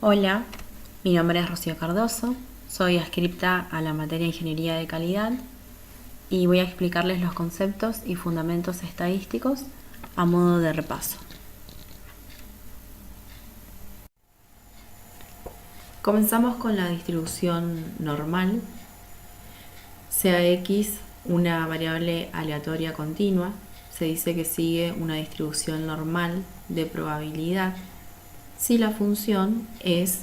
Hola, mi nombre es Rocío Cardoso, soy adscripta a la materia Ingeniería de Calidad y voy a explicarles los conceptos y fundamentos estadísticos a modo de repaso. Comenzamos con la distribución normal, sea X una variable aleatoria continua, se dice que sigue una distribución normal de probabilidad si la función es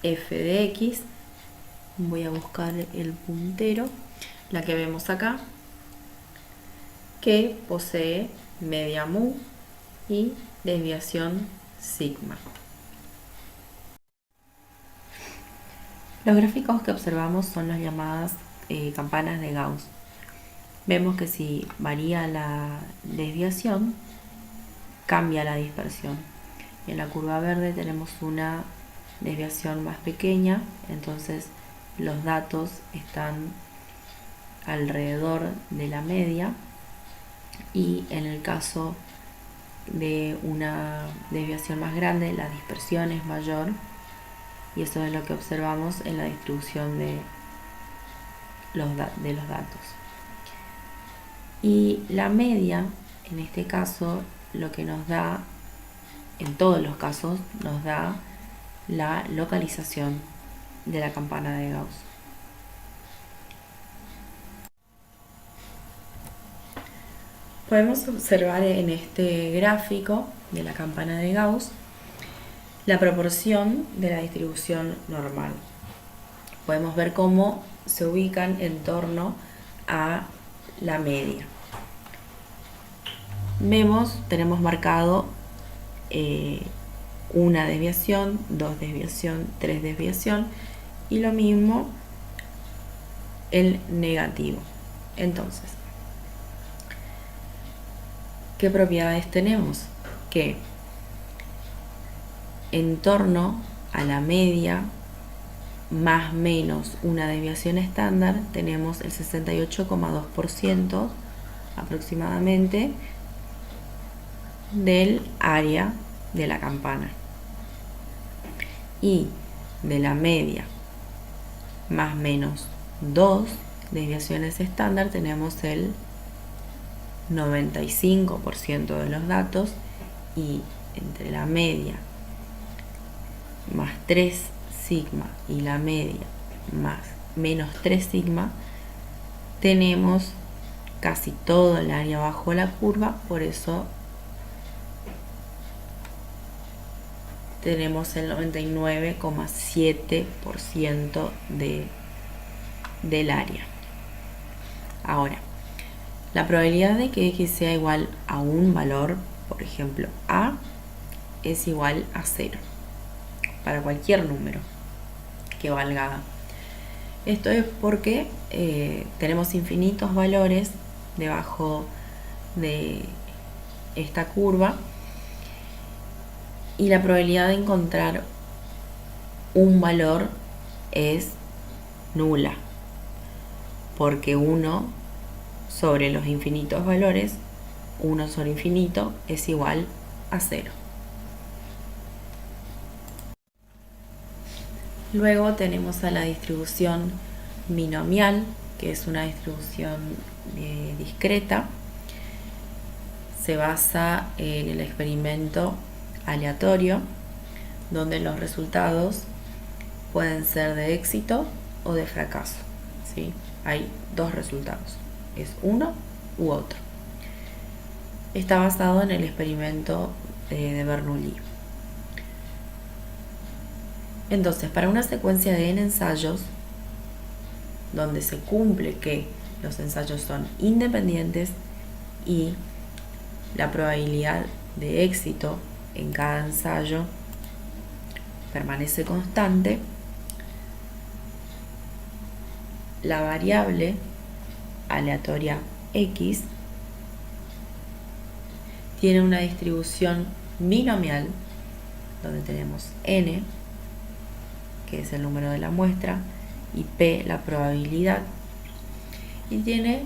f de x. Voy a buscar el puntero, la que vemos acá, que posee media mu y desviación sigma. Los gráficos que observamos son las llamadas campanas de Gauss. Vemos que si varía la desviación, cambia la dispersión. En la curva verde tenemos una desviación más pequeña, entonces los datos están alrededor de la media, y en el caso de una desviación más grande la dispersión es mayor, y eso es lo que observamos en la distribución de los datos. Y la media, en este caso, lo que nos da, en todos los casos, nos da la localización de la campana de Gauss. Podemos observar en este gráfico de la campana de Gauss la proporción de la distribución normal. Podemos ver cómo se ubican en torno a la media. Tenemos marcado una desviación, dos desviación, tres desviación, y lo mismo el negativo. Entonces, ¿qué propiedades tenemos? Que en torno a la media más menos una desviación estándar tenemos el 68,2% aproximadamente del área de la campana, y de la media más menos dos desviaciones estándar tenemos el 95% de los datos, y entre la media más 3 sigma y la media más menos 3 sigma tenemos casi todo el área bajo la curva. Por eso tenemos el 99,7% del área. Ahora, la probabilidad de que x sea igual a un valor, por ejemplo a, es igual a 0 para cualquier número que valga a. Esto es porque tenemos infinitos valores debajo de esta curva, y la probabilidad de encontrar un valor es nula, porque 1 sobre los infinitos valores, 1 sobre infinito es igual a 0. Luego tenemos a la distribución binomial, que es una distribución discreta. Se basa en el experimento aleatorio, donde los resultados pueden ser de éxito o de fracaso, ¿sí? Hay dos resultados, es uno u otro. Está basado en el experimento de Bernoulli. Entonces, para una secuencia de n ensayos, donde se cumple que los ensayos son independientes y la probabilidad de éxito en cada ensayo permanece constante, la variable aleatoria x tiene una distribución binomial, donde tenemos n, que es el número de la muestra, y p, la probabilidad, y tiene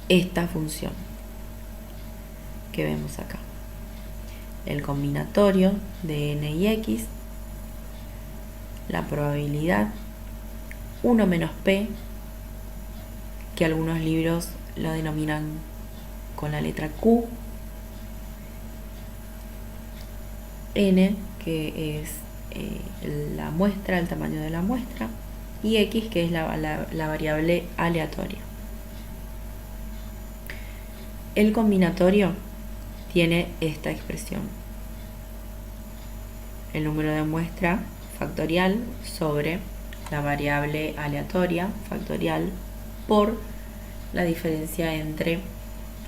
esta función. que vemos acá. El combinatorio de n y x, la probabilidad, 1 menos p, que algunos libros lo denominan con la letra Q, n, que es la muestra, el tamaño de la muestra, y x, que es la variable aleatoria. El combinatorio tiene esta expresión: el número de muestra factorial sobre la variable aleatoria factorial por la diferencia entre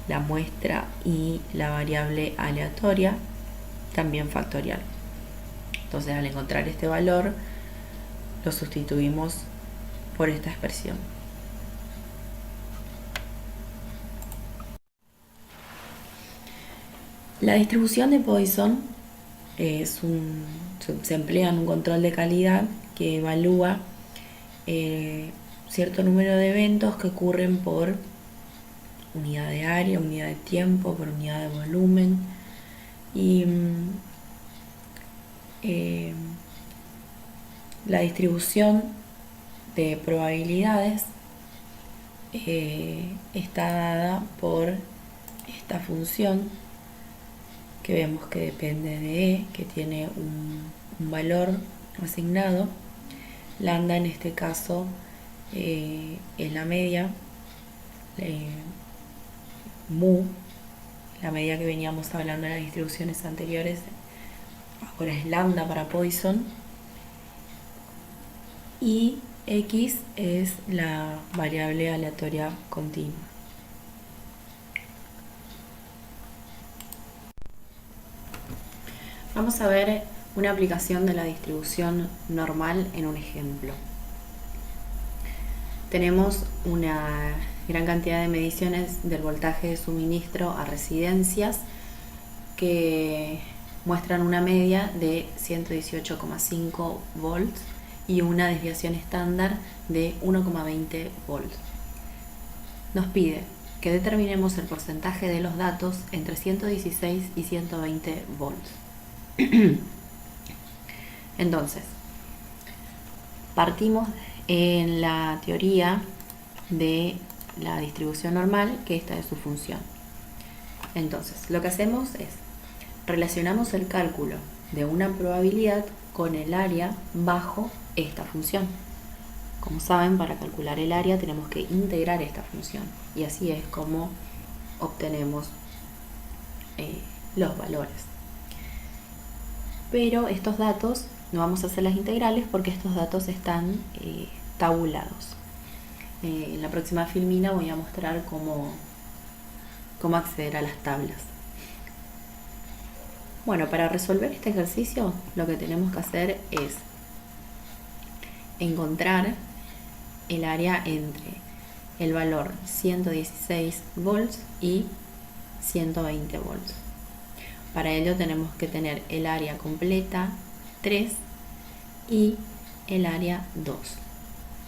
la muestra y la variable aleatoria, también factorial. Entonces, al encontrar este valor, lo sustituimos por esta expresión. La distribución de Poisson se emplea en un control de calidad que evalúa cierto número de eventos que ocurren por unidad de área, unidad de tiempo, por unidad de volumen. Y la distribución de probabilidades está dada por esta función que vemos que depende de E, que tiene un valor asignado. Lambda en este caso es la media, mu, la media que veníamos hablando en las distribuciones anteriores, ahora es lambda para Poisson, y x es la variable aleatoria continua. Vamos a ver una aplicación de la distribución normal en un ejemplo. Tenemos una gran cantidad de mediciones del voltaje de suministro a residencias que muestran una media de 118,5 volts y una desviación estándar de 1,20 volts. Nos pide que determinemos el porcentaje de los datos entre 116 y 120 volts. Entonces, partimos en la teoría de la distribución normal, que esta es su función. Entonces, lo que hacemos es relacionamos el cálculo de una probabilidad con el área bajo esta función. Como saben, para calcular el área tenemos que integrar esta función, y así es como obtenemos los valores. Pero estos datos no vamos a hacer las integrales porque estos datos están tabulados. En la próxima filmina voy a mostrar cómo acceder a las tablas. Bueno, para resolver este ejercicio lo que tenemos que hacer es encontrar el área entre el valor 116 volts y 120 volts. Para ello tenemos que tener el área completa 3 y el área 2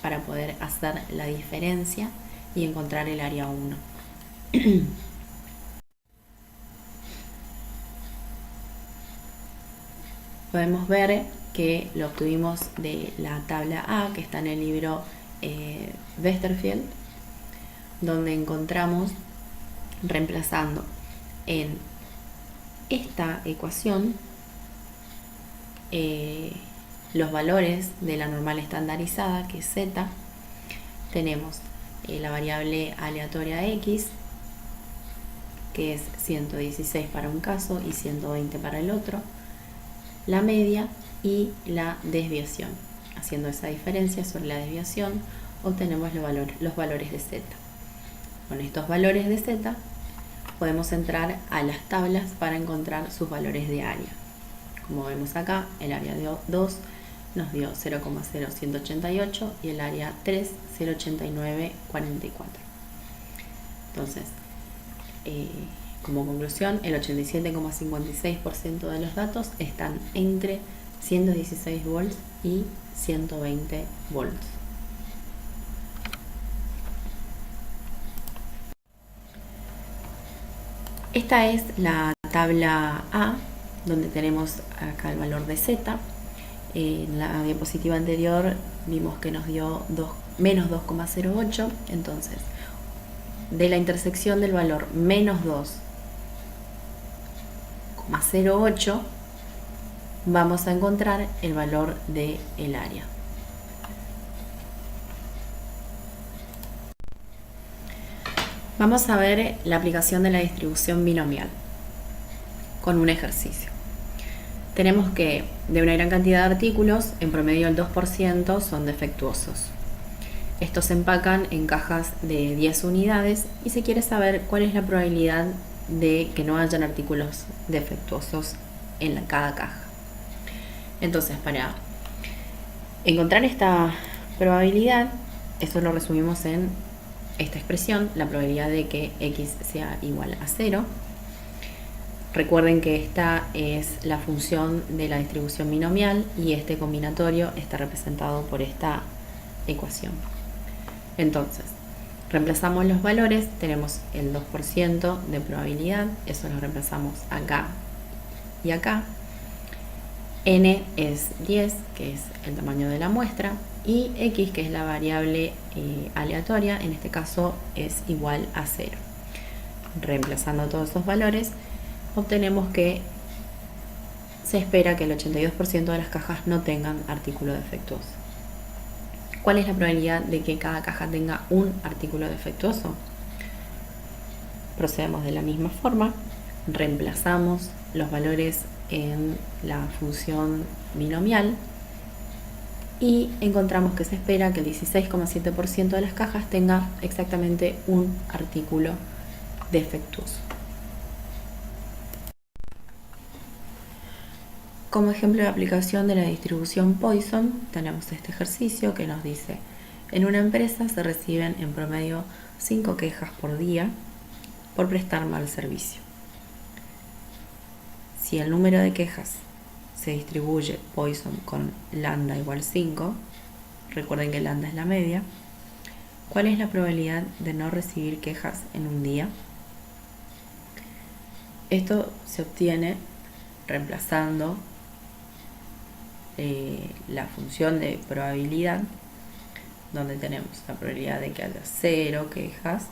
para poder hacer la diferencia y encontrar el área 1. Podemos ver que lo obtuvimos de la tabla A, que está en el libro Westerfeld, donde encontramos, reemplazando en esta ecuación los valores de la normal estandarizada, que es z. Tenemos la variable aleatoria x, que es 116 para un caso y 120 para el otro, la media y la desviación. Haciendo esa diferencia sobre la desviación obtenemos los valores de z. Con estos valores de z podemos entrar a las tablas para encontrar sus valores de área. Como vemos acá, el área 2 nos dio 0,0188 y el área 3, 0,8944. Entonces, como conclusión, el 87,56% de los datos están entre 116 volts y 120 volts. Esta es la tabla A, donde tenemos acá el valor de Z. En la diapositiva anterior vimos que nos dio menos 2,08, entonces de la intersección del valor menos 2,08 vamos a encontrar el valor del área. Vamos a ver la aplicación de la distribución binomial con un ejercicio. Tenemos que de una gran cantidad de artículos, en promedio el 2% son defectuosos. Estos se empacan en cajas de 10 unidades y se quiere saber cuál es la probabilidad de que no hayan artículos defectuosos en cada caja. Entonces, para encontrar esta probabilidad, eso lo resumimos en esta expresión, la probabilidad de que x sea igual a 0. Recuerden que esta es la función de la distribución binomial y este combinatorio está representado por esta ecuación. Entonces, reemplazamos los valores, tenemos el 2% de probabilidad, eso lo reemplazamos acá y acá. N es 10, que es el tamaño de la muestra, y x, que es la variable aleatoria, en este caso es igual a 0. Reemplazando todos esos valores, obtenemos que se espera que el 82% de las cajas no tengan artículo defectuoso. ¿Cuál es la probabilidad de que cada caja tenga un artículo defectuoso? Procedemos de la misma forma, reemplazamos los valores en la función binomial y encontramos que se espera que el 16,7% de las cajas tenga exactamente un artículo defectuoso. Como ejemplo de aplicación de la distribución Poisson, tenemos este ejercicio que nos dice: en una empresa se reciben en promedio 5 quejas por día por prestar mal servicio. Si el número de quejas se distribuye Poisson con lambda igual 5, recuerden que lambda es la media, ¿cuál es la probabilidad de no recibir quejas en un día? Esto se obtiene reemplazando la función de probabilidad, donde tenemos la probabilidad de que haya 0 quejas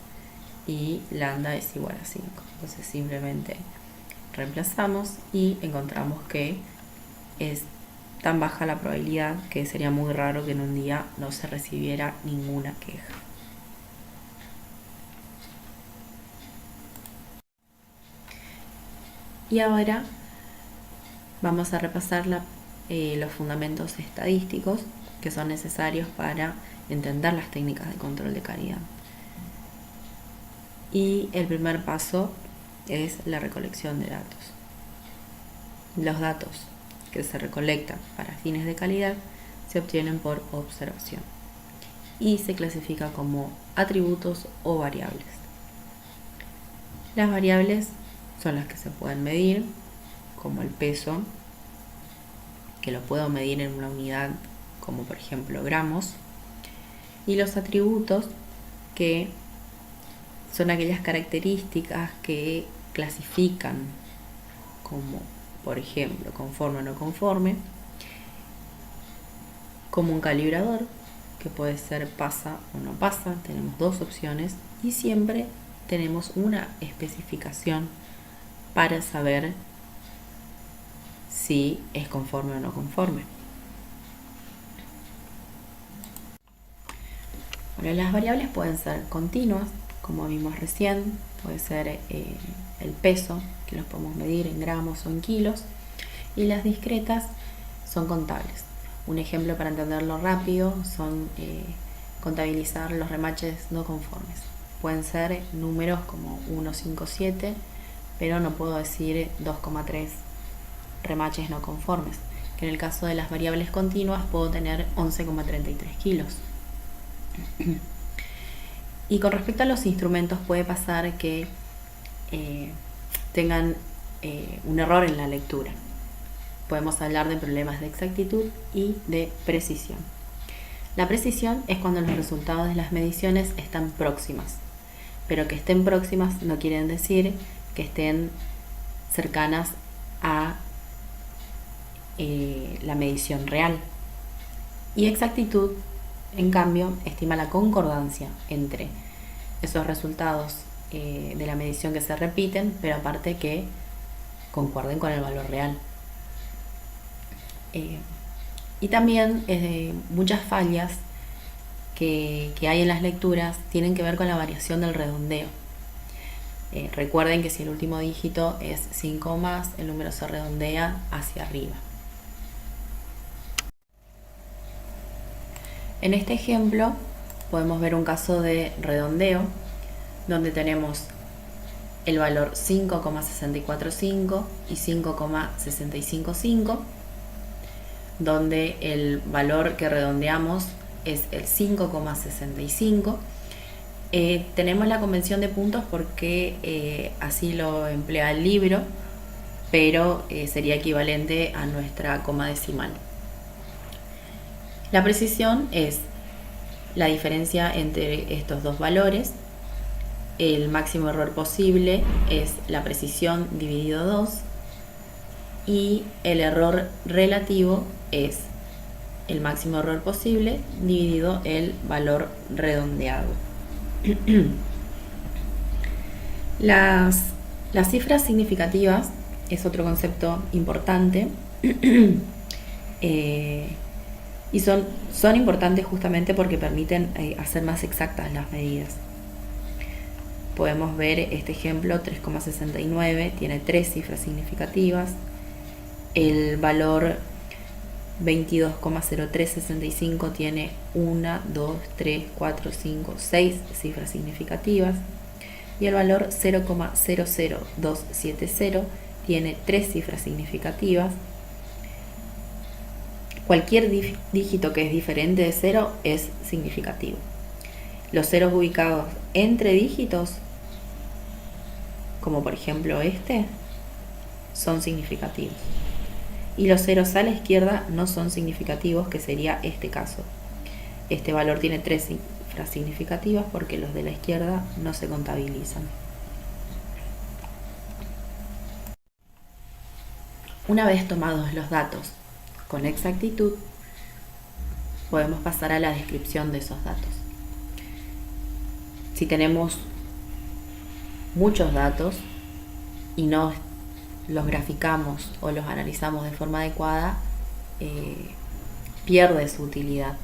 y lambda es igual a 5. Entonces simplemente reemplazamos y encontramos que es tan baja la probabilidad que sería muy raro que en un día no se recibiera ninguna queja. Y ahora vamos a repasar los fundamentos estadísticos que son necesarios para entender las técnicas de control de calidad. Y el primer paso es la recolección de datos. Los datos que se recolectan para fines de calidad se obtienen por observación y se clasifica como atributos o variables. Las variables son las que se pueden medir, como el peso, que lo puedo medir en una unidad como por ejemplo gramos, y los atributos, que son aquellas características que clasifican como por ejemplo conforme o no conforme, como un calibrador, que puede ser pasa o no pasa, tenemos dos opciones y siempre tenemos una especificación para saber si es conforme o no conforme. Bueno, las variables pueden ser continuas, como vimos recién, puede ser el peso, que los podemos medir en gramos o en kilos, y las discretas son contables. Un ejemplo para entenderlo rápido son contabilizar los remaches no conformes. Pueden ser números como 157, pero no puedo decir 2,3 remaches no conformes, que en el caso de las variables continuas puedo tener 11,33 kilos. Y con respecto a los instrumentos puede pasar que tengan un error en la lectura. Podemos hablar de problemas de exactitud y de precisión. La precisión es cuando los resultados de las mediciones están próximas, pero que estén próximas no quieren decir que estén cercanas a la medición real. Y exactitud, en cambio, estima la concordancia entre esos resultados de la medición que se repiten, pero aparte que concuerden con el valor real. Y también muchas fallas que hay en las lecturas tienen que ver con la variación del redondeo. Recuerden que si el último dígito es 5 o más, el número se redondea hacia arriba. En este ejemplo podemos ver un caso de redondeo donde tenemos el valor 5,645 y 5,655, donde el valor que redondeamos es el 5,65. Tenemos la convención de puntos porque así lo emplea el libro, pero sería equivalente a nuestra coma decimal. La precisión es la diferencia entre estos dos valores. El máximo error posible es la precisión dividido 2 y el error relativo es el máximo error posible dividido el valor redondeado. Las cifras significativas es otro concepto importante y son importantes justamente porque permiten hacer más exactas las medidas. Podemos ver este ejemplo, 3,69 tiene 3 cifras significativas, el valor 22,0365 tiene 1, 2, 3, 4, 5, 6 cifras significativas y el valor 0,00270 tiene 3 cifras significativas. Cualquier dígito que es diferente de 0 es significativo. Los ceros ubicados entre dígitos, como por ejemplo este, son significativos. Y los ceros a la izquierda no son significativos, que sería este caso. Este valor tiene 3 cifras significativas porque los de la izquierda no se contabilizan. Una vez tomados los datos con exactitud, podemos pasar a la descripción de esos datos. Si tenemos muchos datos y no los graficamos o los analizamos de forma adecuada, pierde su utilidad.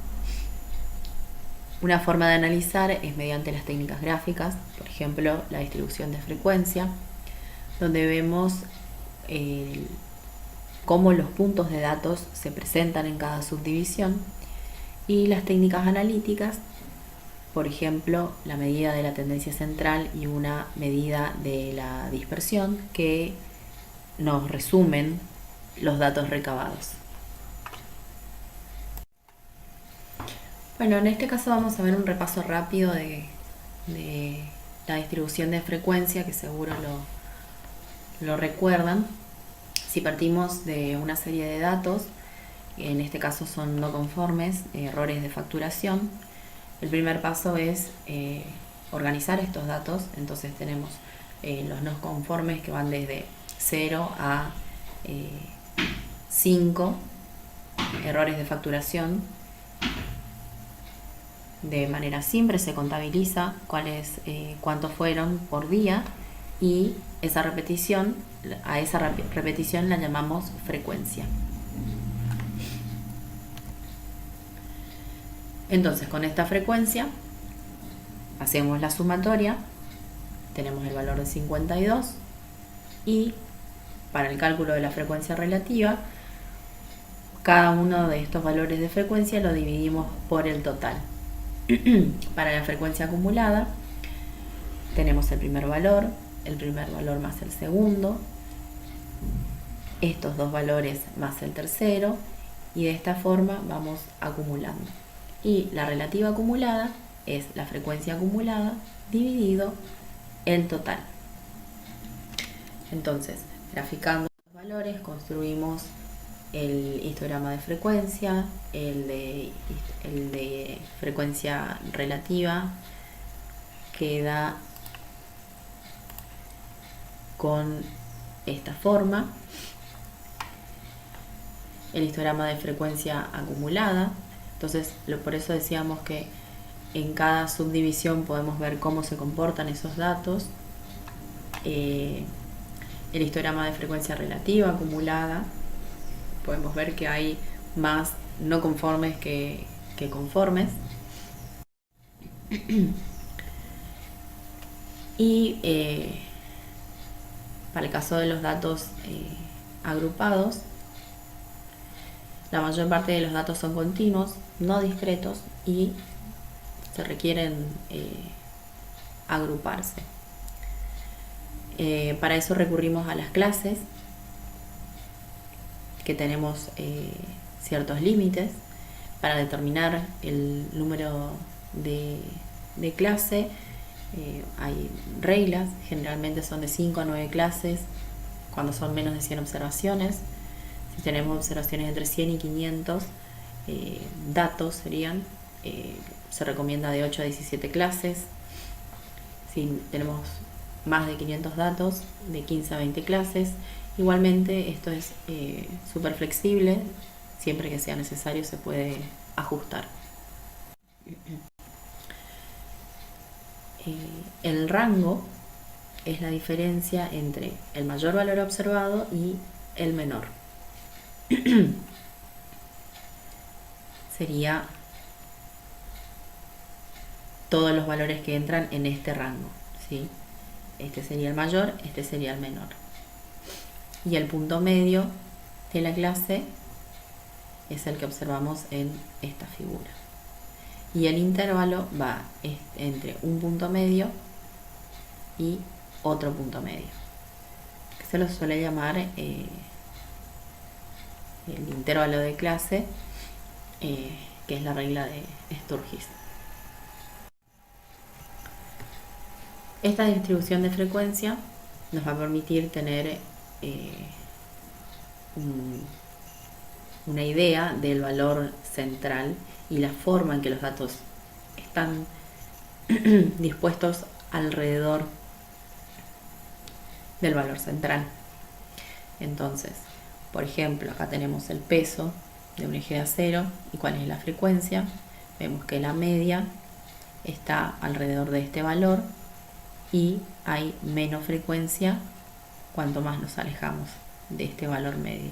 Una forma de analizar es mediante las técnicas gráficas, por ejemplo, la distribución de frecuencia, donde vemos cómo los puntos de datos se presentan en cada subdivisión, y las técnicas analíticas, por ejemplo, la medida de la tendencia central y una medida de la dispersión, que nos resumen los datos recabados. Bueno, en este caso vamos a ver un repaso rápido de la distribución de frecuencia, que seguro lo recuerdan. Si partimos de una serie de datos, en este caso son no conformes, errores de facturación, el primer paso es organizar estos datos. Entonces tenemos los no conformes que van desde 0 a 5 errores de facturación. De manera simple se contabiliza cuántos fueron por día, y a esa repetición la llamamos frecuencia. Entonces, con esta frecuencia hacemos la sumatoria, tenemos el valor de 52, y para el cálculo de la frecuencia relativa, cada uno de estos valores de frecuencia lo dividimos por el total. Para la frecuencia acumulada tenemos el primer valor más el segundo, estos dos valores más el tercero, y de esta forma vamos acumulando. Y la relativa acumulada es la frecuencia acumulada dividido el total. Entonces, graficando los valores, construimos el histograma de frecuencia, el de frecuencia relativa, que da con esta forma. El histograma de frecuencia acumulada. Entonces, por eso decíamos que en cada subdivisión podemos ver cómo se comportan esos datos. El histograma de frecuencia relativa acumulada. Podemos ver que hay más no conformes que conformes. Y para el caso de los datos agrupados, la mayor parte de los datos son continuos, no discretos, y se requieren agruparse. Para eso recurrimos a las clases, que tenemos ciertos límites. Para determinar el número de clase hay reglas, generalmente son de 5 a 9 clases cuando son menos de 100 observaciones. Si tenemos observaciones entre 100 y 500 datos serían, se recomienda de 8 a 17 clases. Si tenemos más de 500 datos, de 15 a 20 clases. Igualmente esto es súper flexible, siempre que sea necesario se puede ajustar. El rango es la diferencia entre el mayor valor observado y el menor. Sería todos los valores que entran en este rango, ¿sí? Este sería el mayor, este sería el menor. Y el punto medio de la clase es el que observamos en esta figura. Y el intervalo va entre un punto medio y otro punto medio, que se lo suele llamar el intervalo de clase, que es la regla de Sturgis. Esta distribución de frecuencia nos va a permitir tener una idea del valor central y la forma en que los datos están dispuestos alrededor del valor central. Entonces, por ejemplo, acá tenemos el peso de un eje de acero y cuál es la frecuencia. Vemos que la media está alrededor de este valor y hay menos frecuencia cuanto más nos alejamos de este valor medio.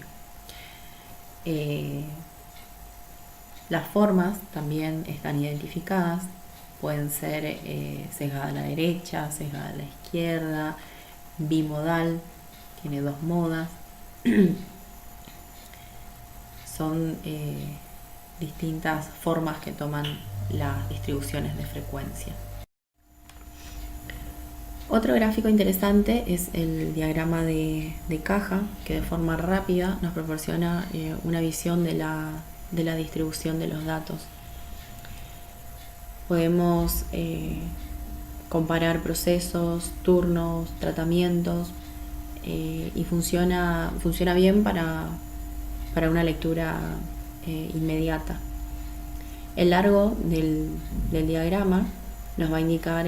Las formas también están identificadas, pueden ser sesgada a la derecha, sesgada a la izquierda, bimodal, tiene dos modas. Son distintas formas que toman las distribuciones de frecuencia. Otro gráfico interesante es el diagrama de caja, que de forma rápida nos proporciona una visión de la distribución de los datos. Podemos comparar procesos, turnos, tratamientos, y funciona bien para una lectura inmediata. El largo del diagrama nos va a indicar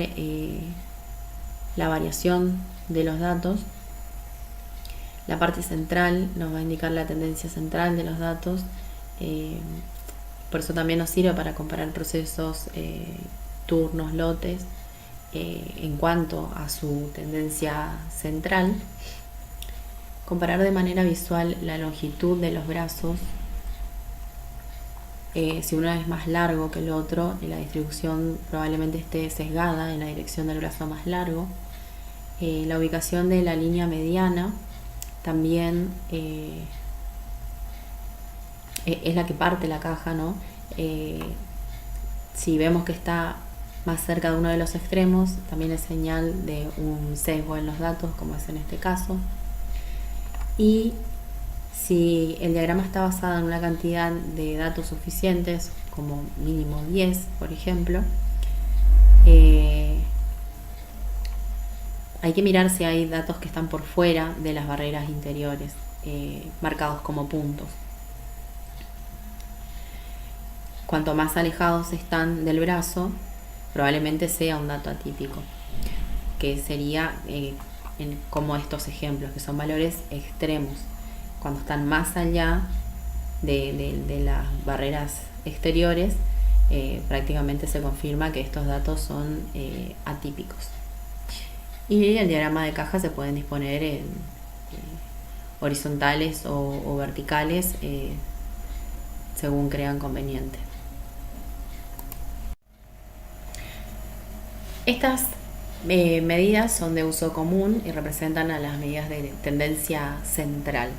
la variación de los datos. La parte central nos va a indicar la tendencia central de los datos. Por eso también nos sirve para comparar procesos, turnos, lotes, en cuanto a su tendencia central. Comparar de manera visual la longitud de los brazos. Si uno es más largo que el otro, la distribución probablemente esté sesgada en la dirección del brazo más largo. La ubicación de la línea mediana también es la que parte la caja, ¿no? Si vemos que está más cerca de uno de los extremos, también es señal de un sesgo en los datos, como es en este caso. Y si el diagrama está basado en una cantidad de datos suficientes, como mínimo 10, por ejemplo, hay que mirar si hay datos que están por fuera de las barreras interiores, marcados como puntos. Cuanto más alejados están del brazo, probablemente sea un dato atípico, que sería como estos ejemplos, que son valores extremos. Cuando están más allá de las barreras exteriores, prácticamente se confirma que estos datos son atípicos. Y el diagrama de caja se pueden disponer en horizontales o verticales, según crean conveniente. Estas medidas son de uso común y representan a las medidas de tendencia central.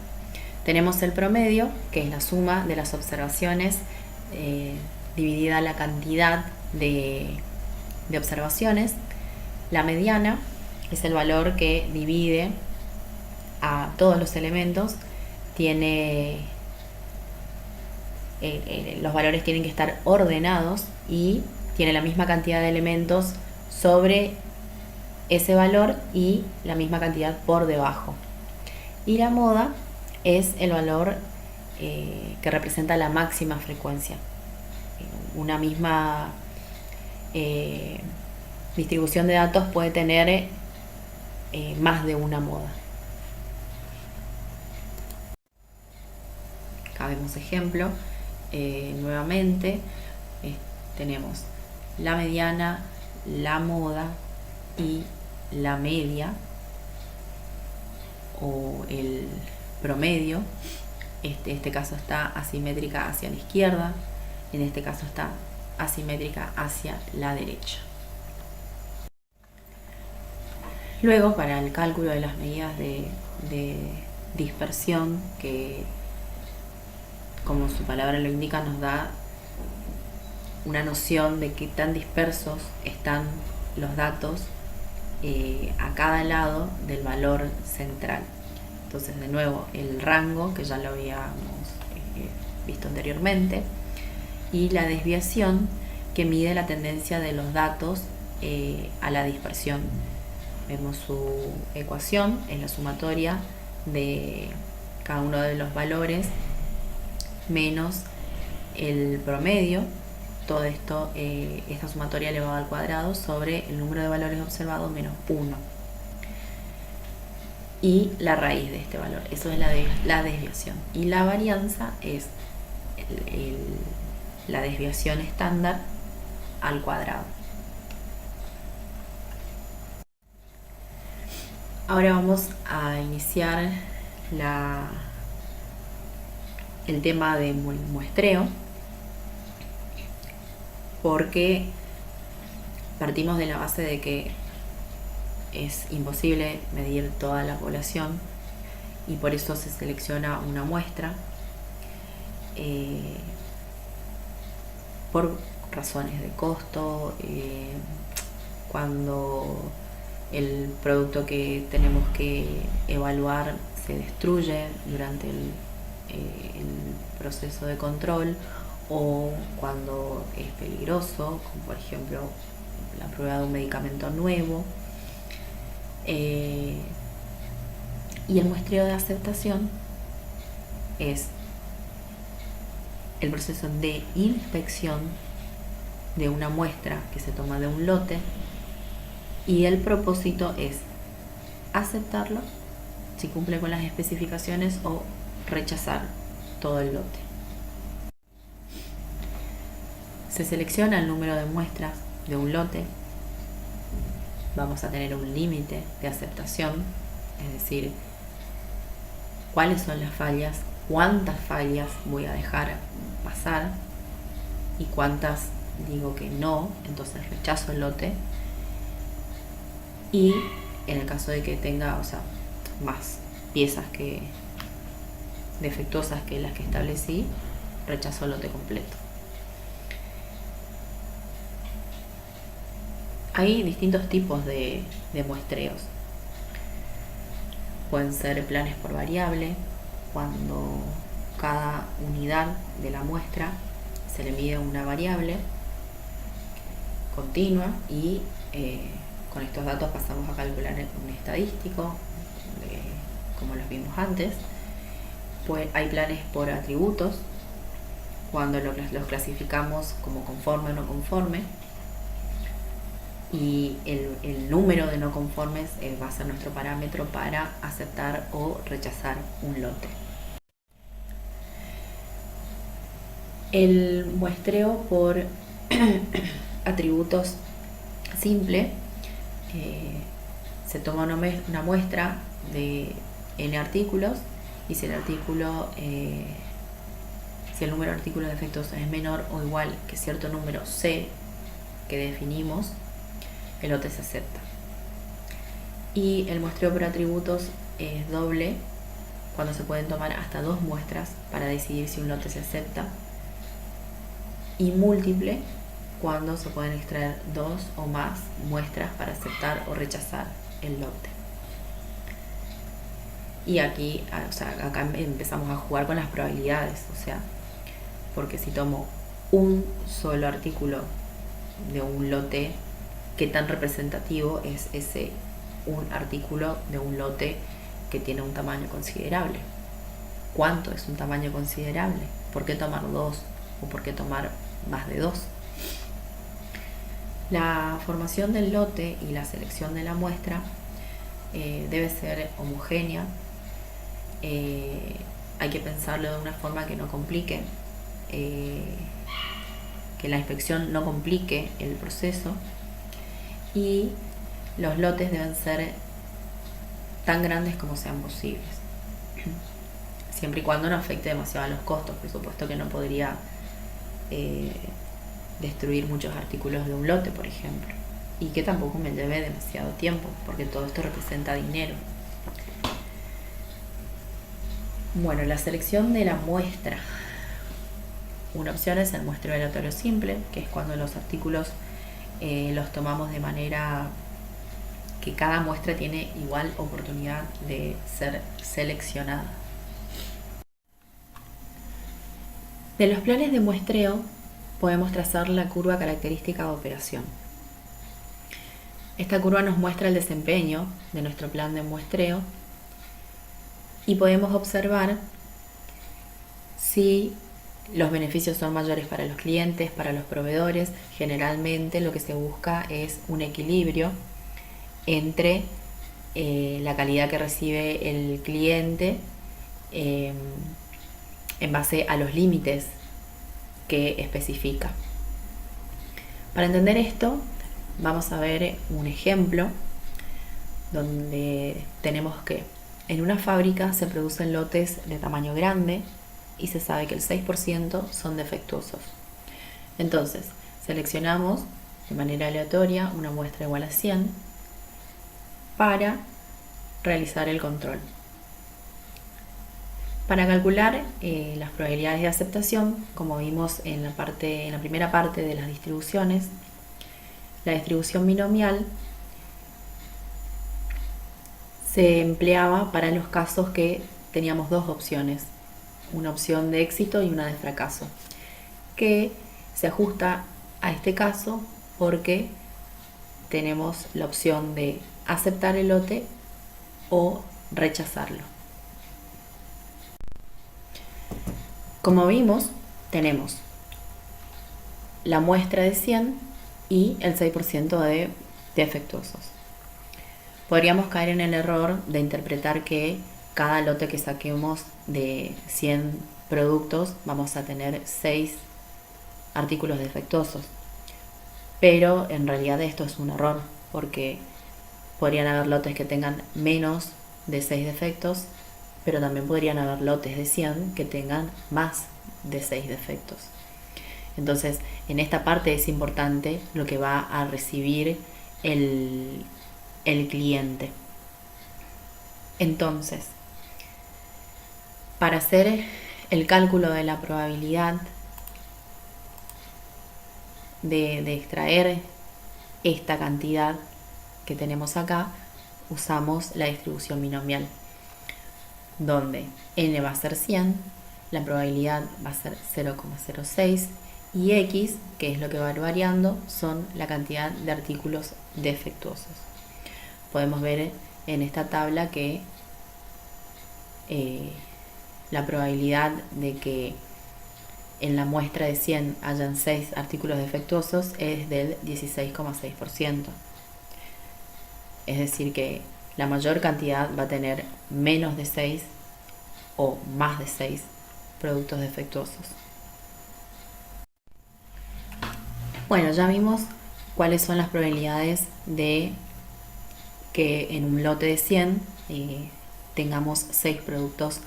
Tenemos el promedio, que es la suma de las observaciones dividida la cantidad de observaciones. La mediana es el valor que divide a todos los elementos. Los valores tienen que estar ordenados y tiene la misma cantidad de elementos sobre ese valor y la misma cantidad por debajo. Y la moda es el valor que representa la máxima frecuencia. Una misma distribución de datos puede tener más de una moda. Acá vemos ejemplo. Nuevamente tenemos la mediana, la moda y la media o el promedio. Este caso está asimétrica hacia la izquierda, en este caso está asimétrica hacia la derecha. Luego, para el cálculo de las medidas de dispersión, que como su palabra lo indica, nos da una noción de qué tan dispersos están los datos a cada lado del valor central. Entonces, de nuevo, el rango, que ya lo habíamos visto anteriormente, y la desviación, que mide la tendencia de los datos a la dispersión. Vemos su ecuación, es la sumatoria de cada uno de los valores menos el promedio. Todo esto, esta sumatoria elevada al cuadrado sobre el número de valores observados menos 1. Y la raíz de este valor, eso es la desviación. Y la varianza es la desviación estándar al cuadrado. Ahora vamos a iniciar el tema de muestreo, porque partimos de la base de que es imposible medir toda la población y por eso se selecciona una muestra por razones de costo. Cuando el producto que tenemos que evaluar se destruye durante el proceso de control, o cuando es peligroso, como por ejemplo la prueba de un medicamento nuevo. Y el muestreo de aceptación es el proceso de inspección de una muestra que se toma de un lote, y el propósito es aceptarlo si cumple con las especificaciones o rechazar todo el lote. Se selecciona el número de muestras de un lote. Vamos a tener un límite de aceptación, es decir, cuáles son las fallas, cuántas fallas voy a dejar pasar y cuántas digo que no, entonces rechazo el lote. Y en el caso de que tenga, más piezas defectuosas que las que establecí, rechazo el lote completo. Hay distintos tipos de muestreos. Pueden ser planes por variable, cuando cada unidad de la muestra se le mide una variable continua y con estos datos pasamos a calcular un estadístico, como los vimos antes. Pues hay planes por atributos, cuando los clasificamos como conforme o no conforme. y el número de no conformes va a ser nuestro parámetro para aceptar o rechazar un lote. El muestreo por atributos simple, se toma una muestra de n artículos y si el número de artículos defectuosos es menor o igual que cierto número C que definimos, el lote se acepta. Y el muestreo por atributos es doble cuando se pueden tomar hasta 2 muestras para decidir si un lote se acepta, y múltiple cuando se pueden extraer 2 o más muestras para aceptar o rechazar el lote. Y aquí, acá empezamos a jugar con las probabilidades, porque si tomo un solo artículo de un lote, ¿qué tan representativo es ese un artículo de un lote que tiene un tamaño considerable? ¿Cuánto es un tamaño considerable? ¿Por qué tomar 2 o por qué tomar más de 2? La formación del lote y la selección de la muestra debe ser homogénea. Hay que pensarlo de una forma que no complique, que la inspección no complique el proceso, y los lotes deben ser tan grandes como sean posibles, siempre y cuando no afecte demasiado a los costos. Por supuesto que no podría destruir muchos artículos de un lote, por ejemplo, y que tampoco me lleve demasiado tiempo, porque todo esto representa dinero. Bueno, la selección de la muestra. Una opción es el muestreo aleatorio simple, que es cuando los artículos los tomamos de manera que cada muestra tiene igual oportunidad de ser seleccionada. De los planes de muestreo podemos trazar la curva característica de operación. Esta curva nos muestra el desempeño de nuestro plan de muestreo y podemos observar si los beneficios son mayores para los clientes, para los proveedores. Generalmente lo que se busca es un equilibrio entre la calidad que recibe el cliente en base a los límites que especifica. Para entender esto, vamos a ver un ejemplo donde tenemos que en una fábrica se producen lotes de tamaño grande y se sabe que el 6% son defectuosos. Entonces, seleccionamos de manera aleatoria una muestra igual a 100 para realizar el control. Para calcular las probabilidades de aceptación, como vimos en la primera parte de las distribuciones, la distribución binomial se empleaba para los casos que teníamos 2 opciones, una opción de éxito y una de fracaso, que se ajusta a este caso porque tenemos la opción de aceptar el lote o rechazarlo. Como vimos, tenemos la muestra de 100 y el 6% de defectuosos. Podríamos caer en el error de interpretar que cada lote que saquemos de 100 productos vamos a tener 6 artículos defectuosos. Pero en realidad esto es un error, porque podrían haber lotes que tengan menos de 6 defectos, pero también podrían haber lotes de 100 que tengan más de 6 defectos. Entonces, en esta parte es importante lo que va a recibir el cliente. Entonces, para hacer el cálculo de la probabilidad de extraer esta cantidad que tenemos acá, usamos la distribución binomial, donde n va a ser 100, la probabilidad va a ser 0,06 y x, que es lo que va variando, son la cantidad de artículos defectuosos. Podemos ver en esta tabla que la probabilidad de que en la muestra de 100 hayan 6 artículos defectuosos es del 16,6%. Es decir, que la mayor cantidad va a tener menos de 6 o más de 6 productos defectuosos. Bueno, ya vimos cuáles son las probabilidades de que en un lote de 100 tengamos 6 productos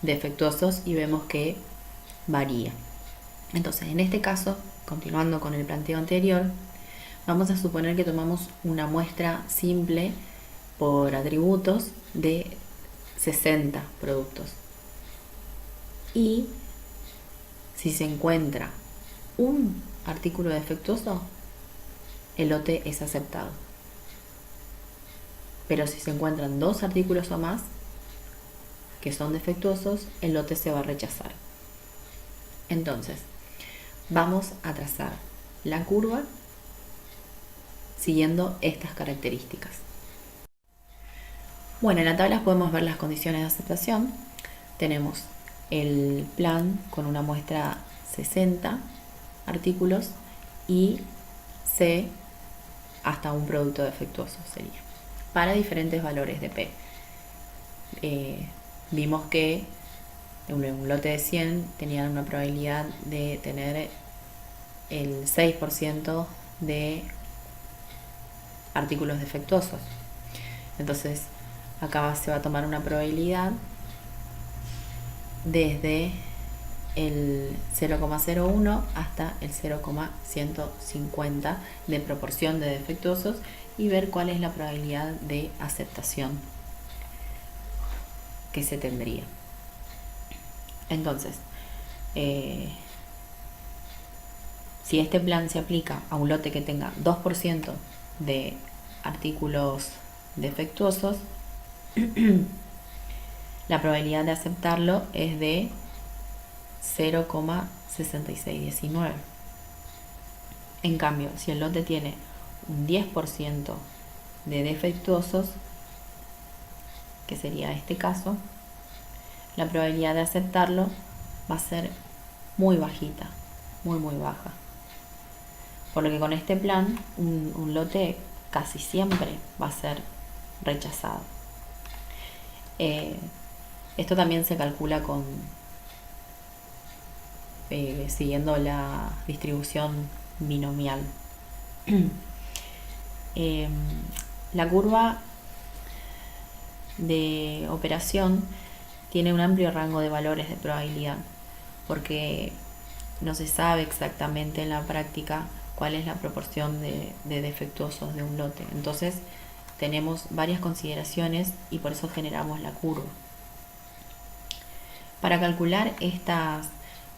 defectuosos y vemos que varía. Entonces, en este caso, continuando con el planteo anterior, vamos a suponer que tomamos una muestra simple por atributos de 60 productos. Y si se encuentra un artículo defectuoso, el lote es aceptado. Pero si se encuentran 2 artículos o más que son defectuosos, el lote se va a rechazar. Entonces, vamos a trazar la curva siguiendo estas características. Bueno, en la tabla podemos ver las condiciones de aceptación. Tenemos el plan con una muestra 60 artículos y C hasta un producto defectuoso sería, para diferentes valores de P. Vimos que un lote de 100 tenía una probabilidad de tener el 6% de artículos defectuosos. Entonces, acá se va a tomar una probabilidad desde el 0,01 hasta el 0,150 de proporción de defectuosos y ver cuál es la probabilidad de aceptación que se tendría. Entonces, si este plan se aplica a un lote que tenga 2% de artículos defectuosos, la probabilidad de aceptarlo es de 0,6619. En cambio, si el lote tiene un 10% de defectuosos, que sería este caso, la probabilidad de aceptarlo va a ser muy bajita, muy baja. Por lo que con este plan, un lote casi siempre va a ser rechazado. Esto también se calcula con siguiendo la distribución binomial. La curva de operación tiene un amplio rango de valores de probabilidad, porque no se sabe exactamente en la práctica cuál es la proporción de defectuosos de un lote. Entonces tenemos varias consideraciones y por eso generamos la curva. Para calcular estas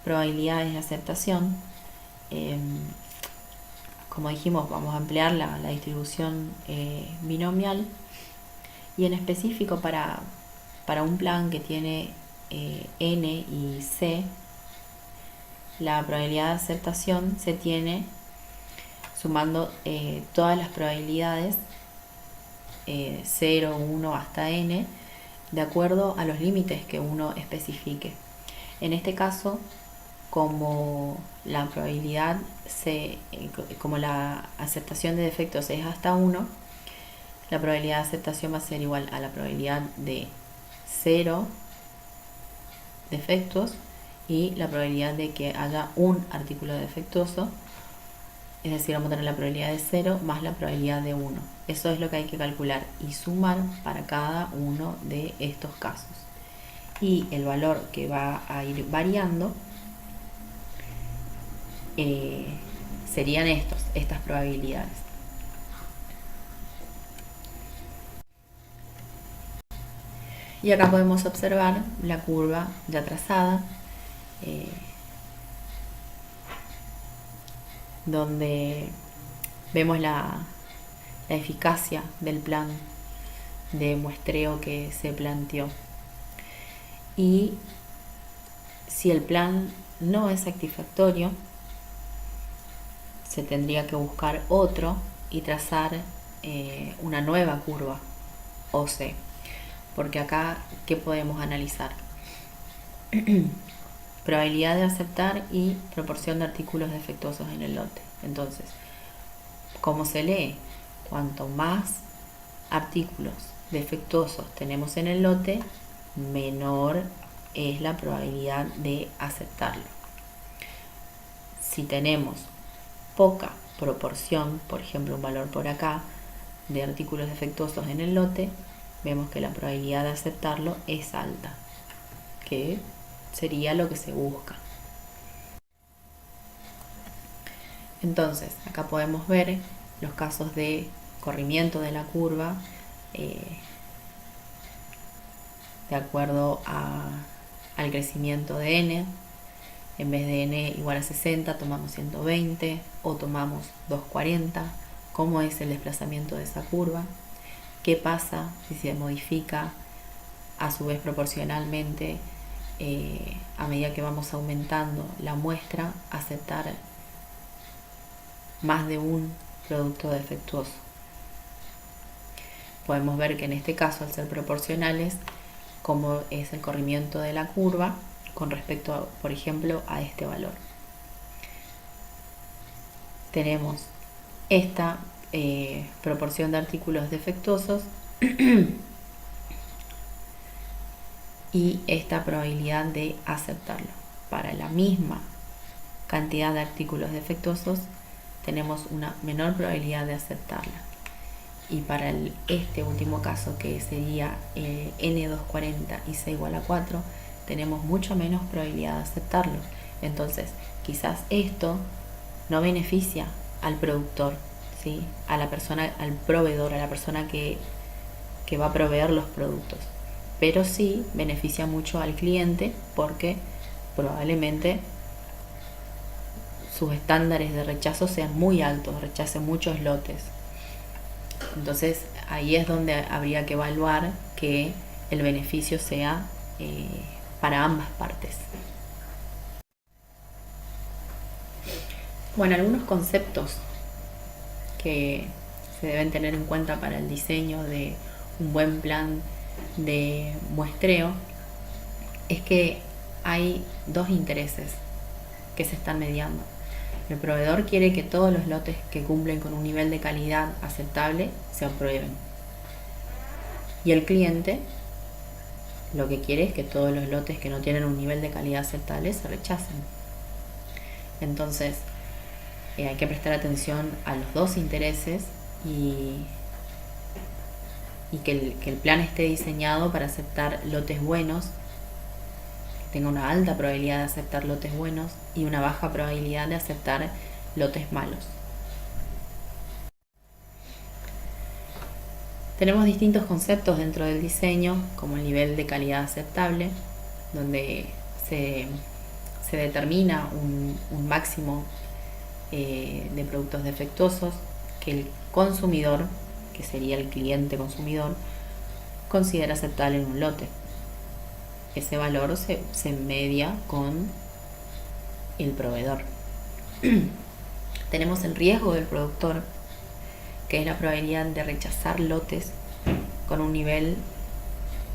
probabilidades de aceptación, como dijimos, vamos a emplear la distribución binomial, y en específico para un plan que tiene N y C, la probabilidad de aceptación se tiene sumando todas las probabilidades 0, 1 hasta N, de acuerdo a los límites que uno especifique. En este caso, como la probabilidad como la aceptación de defectos es hasta 1, la probabilidad de aceptación va a ser igual a la probabilidad de 0 defectos y la probabilidad de que haya un artículo defectuoso, es decir, vamos a tener la probabilidad de 0 más la probabilidad de 1. Eso es lo que hay que calcular y sumar para cada uno de estos casos. Y el valor que va a ir variando serían estas probabilidades. Y acá podemos observar la curva ya trazada, donde vemos la eficacia del plan de muestreo que se planteó. Y si el plan no es satisfactorio, se tendría que buscar otro y trazar una nueva curva OC. Porque acá, ¿qué podemos analizar? Probabilidad de aceptar y proporción de artículos defectuosos en el lote. Entonces, ¿cómo se lee? Cuanto más artículos defectuosos tenemos en el lote, menor es la probabilidad de aceptarlo. Si tenemos poca proporción, por ejemplo un valor por acá, de artículos defectuosos en el lote, vemos que la probabilidad de aceptarlo es alta, que sería lo que se busca. Entonces, acá podemos ver los casos de corrimiento de la curva de acuerdo al crecimiento de n. En vez de n igual a 60, tomamos 120 o tomamos 240. ¿Cómo es el desplazamiento de esa curva? ¿Qué pasa si se modifica a su vez proporcionalmente a medida que vamos aumentando la muestra, aceptar más de un producto defectuoso? Podemos ver que en este caso, al ser proporcionales, como es el corrimiento de la curva con respecto, por ejemplo, a este valor. Tenemos esta proporción de artículos defectuosos y esta probabilidad de aceptarlo. Para la misma cantidad de artículos defectuosos tenemos una menor probabilidad de aceptarla. Y para este último caso, que sería n240 y c igual a 4, tenemos mucho menos probabilidad de aceptarlo. Entonces, quizás esto no beneficia al productor, ¿sí? A la persona, al proveedor, a la persona que va a proveer los productos, pero sí beneficia mucho al cliente, porque probablemente sus estándares de rechazo sean muy altos, rechace muchos lotes. Entonces ahí es donde habría que evaluar que el beneficio sea para ambas partes. Bueno, algunos conceptos que se deben tener en cuenta para el diseño de un buen plan de muestreo es que hay dos intereses que se están mediando. El proveedor quiere que todos los lotes que cumplen con un nivel de calidad aceptable se aprueben. Y el cliente lo que quiere es que todos los lotes que no tienen un nivel de calidad aceptable se rechacen. Entonces, hay que prestar atención a los dos intereses y que el plan esté diseñado para aceptar lotes buenos, que tenga una alta probabilidad de aceptar lotes buenos y una baja probabilidad de aceptar lotes malos. Tenemos distintos conceptos dentro del diseño, como el nivel de calidad aceptable, donde se determina un máximo de productos defectuosos que el consumidor, que sería el cliente consumidor, considera aceptable en un lote. Ese valor se media con el proveedor. Tenemos el riesgo del productor, que es la probabilidad de rechazar lotes con un nivel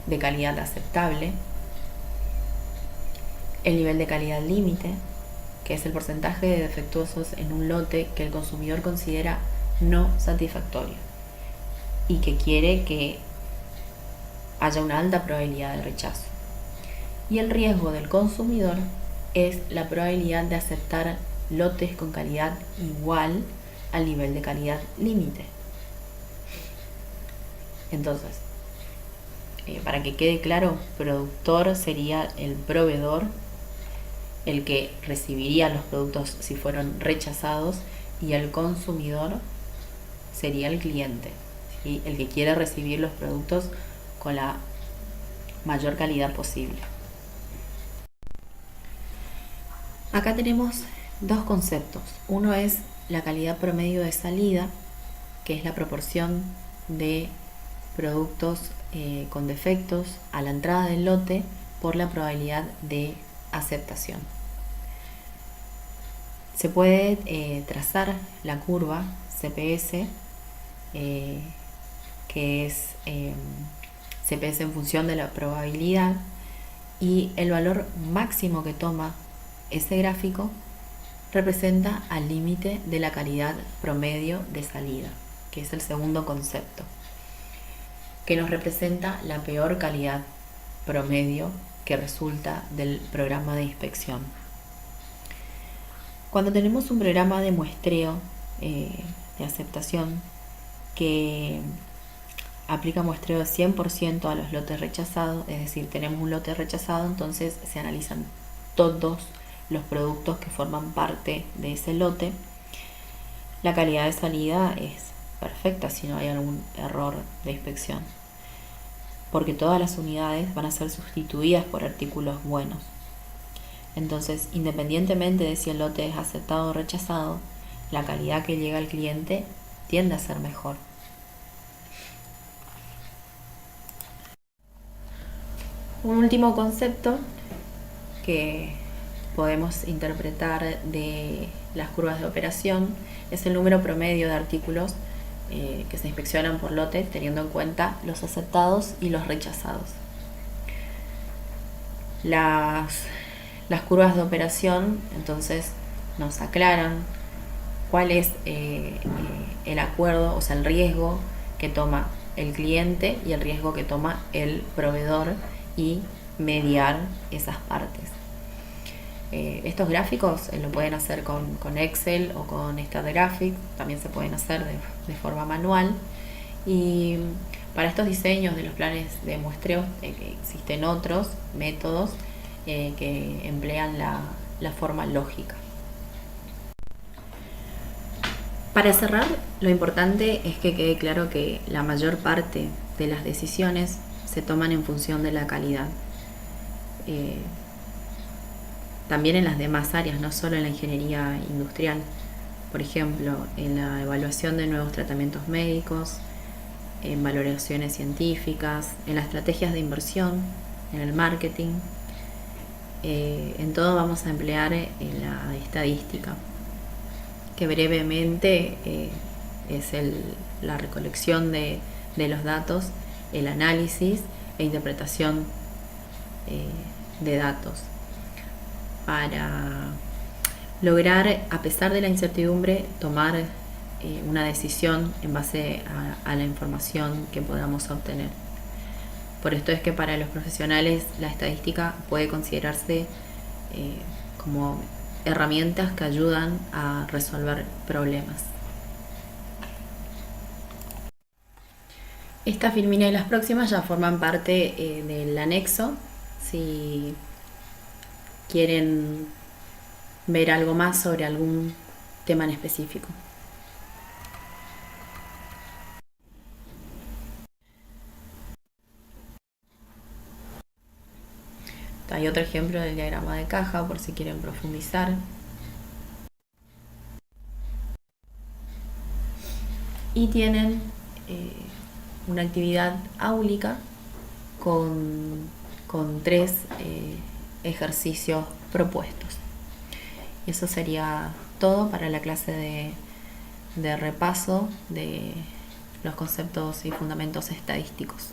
de calidad aceptable. El nivel de calidad límite, que es el porcentaje de defectuosos en un lote que el consumidor considera no satisfactorio y que quiere que haya una alta probabilidad de rechazo. Y el riesgo del consumidor es la probabilidad de aceptar lotes con calidad igual al nivel de calidad límite. Entonces, para que quede claro, productor sería el proveedor, el que recibiría los productos si fueron rechazados, y el consumidor sería el cliente, ¿sí? El que quiere recibir los productos con la mayor calidad posible. Acá tenemos dos conceptos. Uno es la calidad promedio de salida, que es la proporción de productos con defectos a la entrada del lote por la probabilidad de aceptación. Se puede trazar la curva CPS, que es CPS en función de la probabilidad, y el valor máximo que toma ese gráfico representa al límite de la calidad promedio de salida, que es el segundo concepto. que nos representa la peor calidad promedio que resulta del programa de inspección. Cuando tenemos un programa de muestreo, de aceptación, que aplica muestreo de 100% a los lotes rechazados, es decir, tenemos un lote rechazado, entonces se analizan todos los productos que forman parte de ese lote. La calidad de salida es perfecta si no hay algún error de inspección, porque todas las unidades van a ser sustituidas por artículos buenos. Entonces, independientemente de si el lote es aceptado o rechazado, la calidad que llega al cliente tiende a ser mejor. Un último concepto que podemos interpretar de las curvas de operación es el número promedio de artículos que se inspeccionan por lote, teniendo en cuenta los aceptados y los rechazados. Las curvas de operación entonces nos aclaran cuál es el acuerdo, o sea, el riesgo que toma el cliente y el riesgo que toma el proveedor, y mediar esas partes. Estos gráficos lo pueden hacer con Excel o con StatGraphics, también se pueden hacer de forma manual. Y para estos diseños de los planes de muestreo existen otros métodos que emplean la forma lógica. Para cerrar, lo importante es que quede claro que la mayor parte de las decisiones se toman en función de la calidad. También en las demás áreas, no solo en la ingeniería industrial. Por ejemplo, en la evaluación de nuevos tratamientos médicos, en valoraciones científicas, en las estrategias de inversión, en el marketing. En todo vamos a emplear la estadística, que brevemente es la recolección de los datos, el análisis e interpretación de datos, para lograr, a pesar de la incertidumbre, tomar una decisión en base a la información que podamos obtener. Por esto es que para los profesionales la estadística puede considerarse como herramientas que ayudan a resolver problemas. Esta filmina y las próximas ya forman parte del anexo. Si quieren ver algo más sobre algún tema en específico. Hay otro ejemplo del diagrama de caja por si quieren profundizar. Y tienen una actividad áulica con 3 ejercicios propuestos. Y eso sería todo para la clase de repaso de los conceptos y fundamentos estadísticos.